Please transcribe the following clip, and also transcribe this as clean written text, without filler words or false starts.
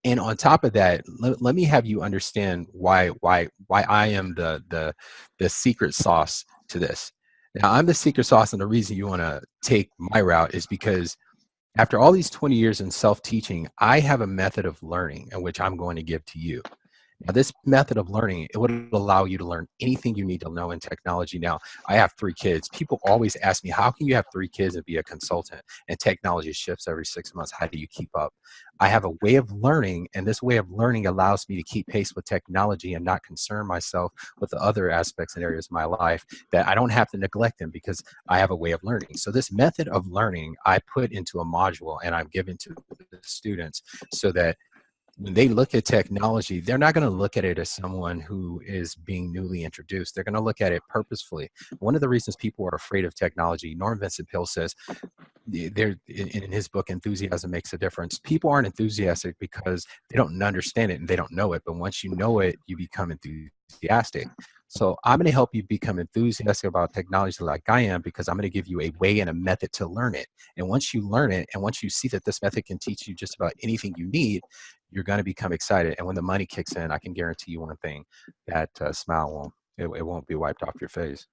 And on top of that, let me have you understand why I am the secret sauce to this. Now, I'm the secret sauce, and the reason you want to take my route is because after all these 20 years in self-teaching, I have a method of learning in which I'm going to give to you. Now, this method of learning, it would allow you to learn anything you need to know in technology. Now, I have 3 kids. People always ask me, how can you have 3 kids and be a consultant? And technology shifts every 6 months. How do you keep up? I have a way of learning, and this way of learning allows me to keep pace with technology and not concern myself with the other aspects and areas of my life that I don't have to neglect them because I have a way of learning. So this method of learning I put into a module and I'm giving to the students so that when they look at technology, they're not going to look at it as someone who is being newly introduced. They're going to look at it purposefully. One of the reasons people are afraid of technology, Norm Vincent Peale says, there in his book, Enthusiasm Makes a Difference. People aren't enthusiastic because they don't understand it and they don't know it. But once you know it, you become enthusiastic. So I'm going to help you become enthusiastic about technology like I am because I'm going to give you a way and a method to learn it. And once you learn it, and once you see that this method can teach you just about anything you need, you're going to become excited. And when the money kicks in, I can guarantee you one thing: that smile won't it won't be wiped off your face.